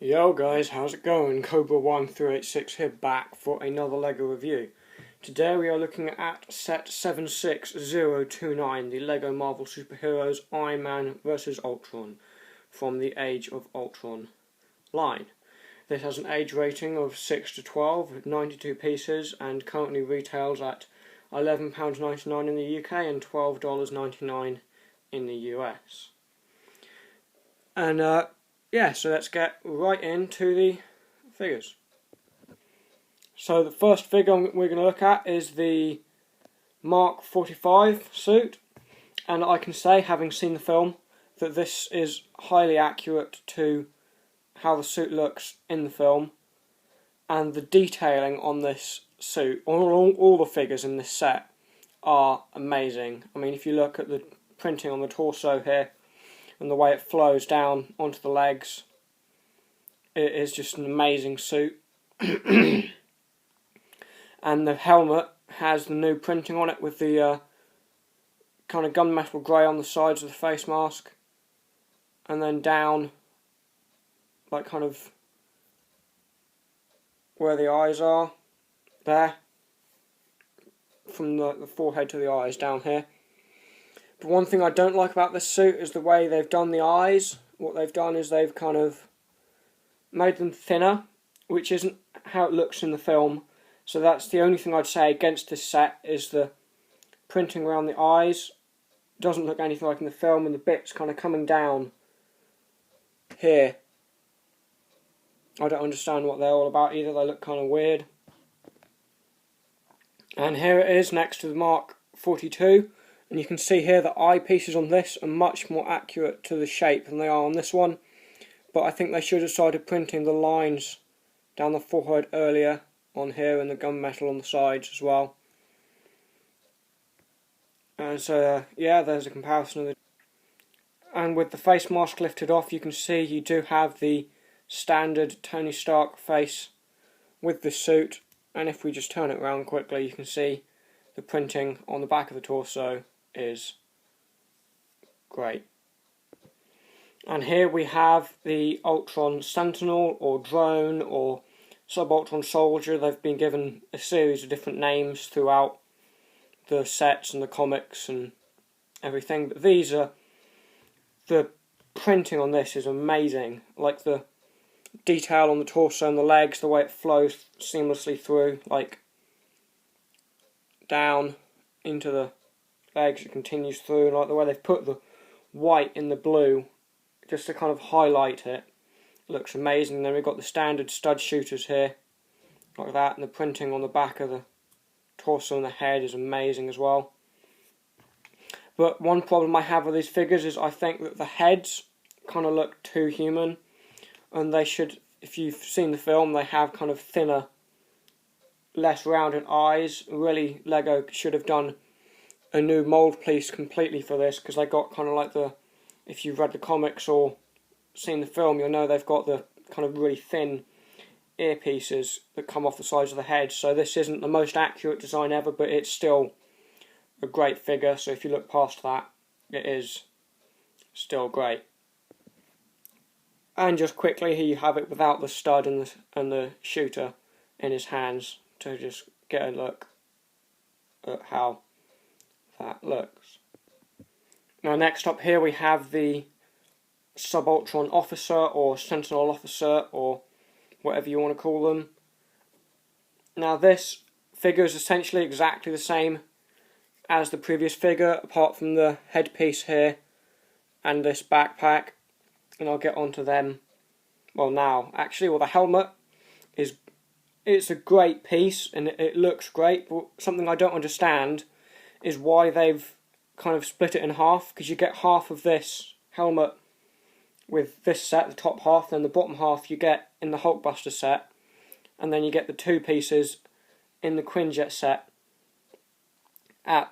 Yo guys, how's it going? Cobra1386 here, back for another LEGO review. Today we are looking at set 76029, the LEGO Marvel Superheroes Iron Man vs Ultron from the Age of Ultron line. This has an age rating of 6 to 12 with 92 pieces and currently retails at £11.99 in the UK and $12.99 in the US. And yeah, so let's get right into the figures. So the first figure we're going to look at is the Mark 45 suit, and I can say, having seen the film, that this is highly accurate to how the suit looks in the film, and the detailing on this suit, all the figures in this set are amazing. I mean, if you look at the printing on the torso here, and the way it flows down onto the legs, it is just an amazing suit. And the helmet has the new printing on it with the kind of gunmetal grey on the sides of the face mask, and then down, like kind of where the eyes are, there, from the forehead to the eyes down here. But one thing I don't like about this suit is the way they've done the eyes. What they've done is they've kind of made them thinner, which isn't how it looks in the film. So that's the only thing I'd say against this set, is the printing around the eyes. It doesn't look anything like in the film, and the bits kind of coming down here, I don't understand what they're all about either. They look kind of weird. And here it is next to the Mark 42. And you can see here the eyepieces on this are much more accurate to the shape than they are on this one. But I think they should have started printing the lines down the forehead earlier on here, and the gunmetal on the sides as well. And so, yeah, there's a comparison of the... And with the face mask lifted off, you can see you do have the standard Tony Stark face with the suit. And if we just turn it around quickly, you can see the printing on the back of the torso is great. And here we have the Ultron Sentinel, or Drone, or Sub-Ultron Soldier. They've been given a series of different names throughout the sets and the comics and everything, but these are... the printing on this is amazing. Like the detail on the torso and the legs, the way it flows seamlessly through, like down into the legs, it continues through, and like the way they've put the white in the blue just to kind of highlight it, looks amazing. And then we've got the standard stud shooters here, like that, and the printing on the back of the torso and the head is amazing as well. But one problem I have with these figures is I think that the heads kind of look too human, and they should, if you've seen the film, they have kind of thinner, less rounded eyes. Really, LEGO should have done a new mould piece completely for this, because they got kind of like the, if you've read the comics or seen the film, you'll know they've got the kind of really thin earpieces that come off the sides of the head. So this isn't the most accurate design ever, but it's still a great figure. So if you look past that, it is still great. And just quickly, here you have it without the stud and the shooter in his hands, to just get a look at how that looks. Now next up here we have the Sub-Ultron Officer, or Sentinel Officer, or whatever you want to call them. Now this figure is essentially exactly the same as the previous figure, apart from the headpiece here and this backpack, and I'll get onto them well now. Actually, well, the helmet is, it's a great piece and it looks great, but something I don't understand is why they've kind of split it in half, because you get half of this helmet with this set, the top half, then the bottom half you get in the Hulkbuster set, and then you get the two pieces in the Quinjet set at,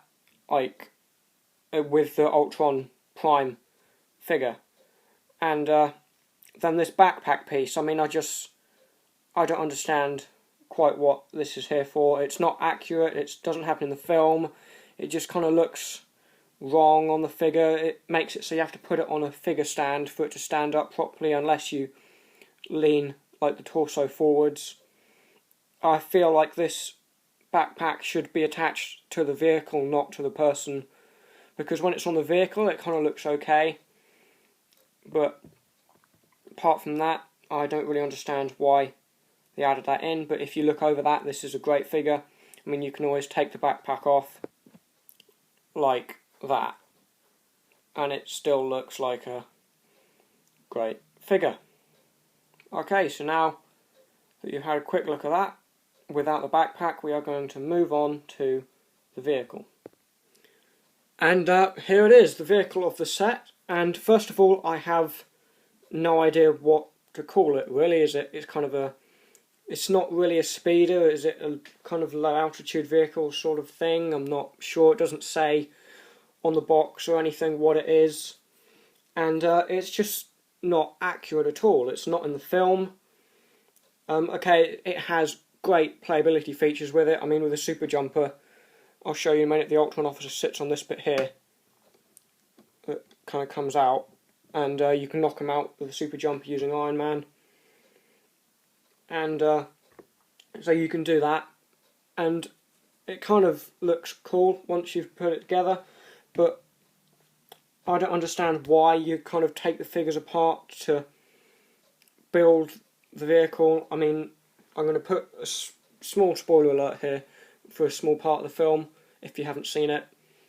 like, with the Ultron Prime figure. And then this backpack piece, I mean, I don't understand quite what this is here for. It's not accurate, it doesn't happen in the film, it just kind of looks wrong on the figure. It makes it so you have to put it on a figure stand for it to stand up properly, unless you lean like the torso forwards. I feel like this backpack should be attached to the vehicle, not to the person, because when it's on the vehicle it kind of looks okay, but apart from that I don't really understand why they added that in. But if you look over that, this is a great figure. I mean, you can always take the backpack off like that and it still looks like a great figure. Okay, so now that you've had a quick look at that without the backpack, we are going to move on to the vehicle. And here it is, the vehicle of the set. And first of all, I have no idea what to call it really. It's kind of a, it's not really a speeder, is it a kind of low altitude vehicle sort of thing? I'm not sure, it doesn't say on the box or anything what it is. And it's just not accurate at all. It's not in the film. Okay, it has great playability features with it. I mean, with a super jumper, I'll show you in a minute, the Ultron officer sits on this bit here that kind of comes out, and you can knock him out with a super jumper using Iron Man. And so you can do that, and it kind of looks cool once you've put it together, but I don't understand why you kind of take the figures apart to build the vehicle. I mean, I'm going to put a small spoiler alert here for a small part of the film if you haven't seen it.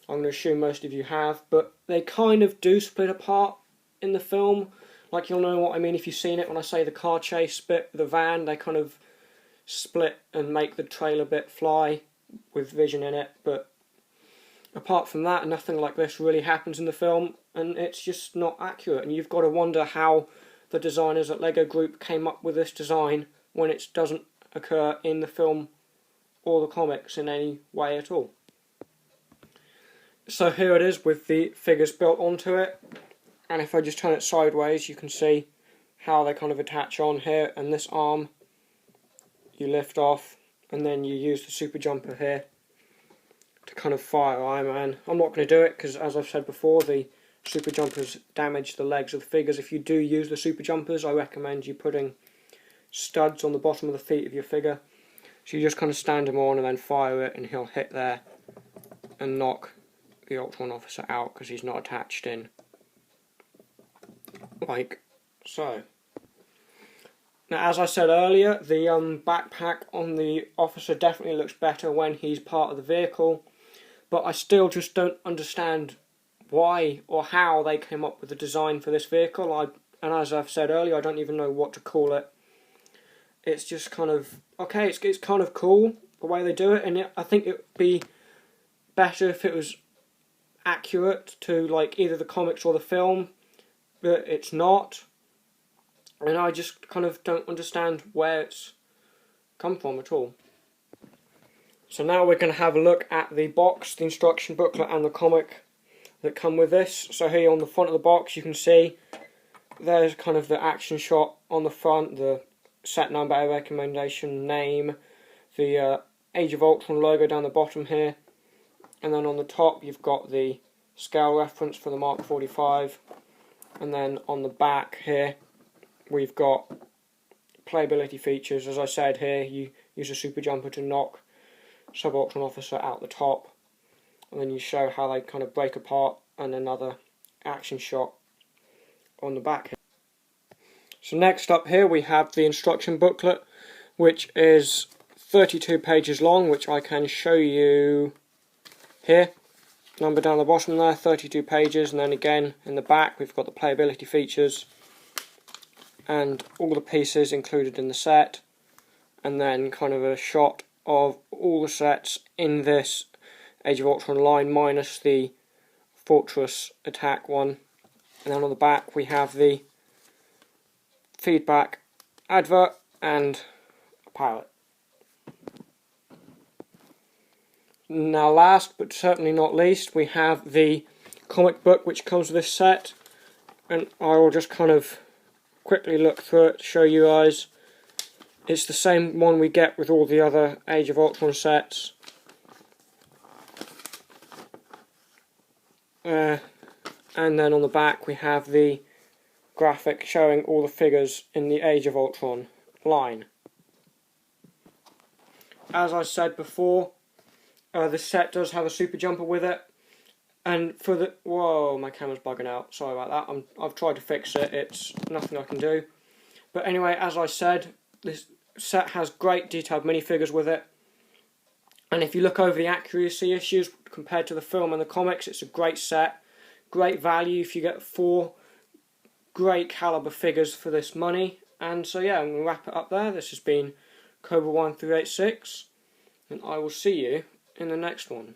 I'm going to assume most of you have, but they kind of do split apart in the film. Like, you'll know what I mean if you've seen it when I say the car chase bit, the van, they kind of split and make the trailer bit fly with Vision in it, but apart from that, nothing like this really happens in the film, and it's just not accurate. And you've got to wonder how the designers at Lego Group came up with this design when it doesn't occur in the film or the comics in any way at all. So here it is with the figures built onto it, and if I just turn it sideways you can see how they kind of attach on here, and this arm you lift off and then you use the super jumper here to kind of fire Iron Man. I'm not going to do it because, as I've said before, the super jumpers damage the legs of the figures. If you do use the super jumpers, I recommend you putting studs on the bottom of the feet of your figure. So you just kind of stand him on and then fire it, and he'll hit there and knock the Ultron officer out because he's not attached in. Like so. Now, as I said earlier, the backpack on the officer definitely looks better when he's part of the vehicle, but I still just don't understand why or how they came up with the design for this vehicle. And as I've said earlier, I don't even know what to call it. It's just kind of, okay, it's kind of cool the way they do it, and I think it would be better if it was accurate to like either the comics or the film, but it's not. And I just kind of don't understand where it's come from at all. So now we're going to have a look at the box, the instruction booklet and the comic that come with this. So here on the front of the box you can see there's kind of the action shot on the front, the set number, recommendation, name, the Age of Ultron logo down the bottom here, and then on the top you've got the scale reference for the Mark 45, and then on the back here we've got playability features. As I said here, you use a super jumper to knock Sub-Ultron Officer out the top, and then you show how they kind of break apart, and another action shot on the back here. So next up here we have the instruction booklet, which is 32 pages long, which I can show you here. Number down the bottom there, 32 pages, and then again in the back we've got the playability features and all the pieces included in the set, and then kind of a shot of all the sets in this Age of Ultron line minus the Fortress attack one. And then on the back we have the feedback advert and a pilot. Now last but certainly not least we have the comic book which comes with this set, and I will just kind of quickly look through it to show you guys. It's the same one we get with all the other Age of Ultron sets. And then on the back we have the graphic showing all the figures in the Age of Ultron line. As I said before, the set does have a super jumper with it, and for the... Whoa, my camera's bugging out, sorry about that. I've tried to fix it, it's nothing I can do. But anyway, as I said, this set has great detailed minifigures with it, and if you look over the accuracy issues compared to the film and the comics, it's a great set. Great value if you get 4 great caliber figures for this money. And so yeah, I'm going to wrap it up there. This has been Cobra 1386, and I will see you in the next one.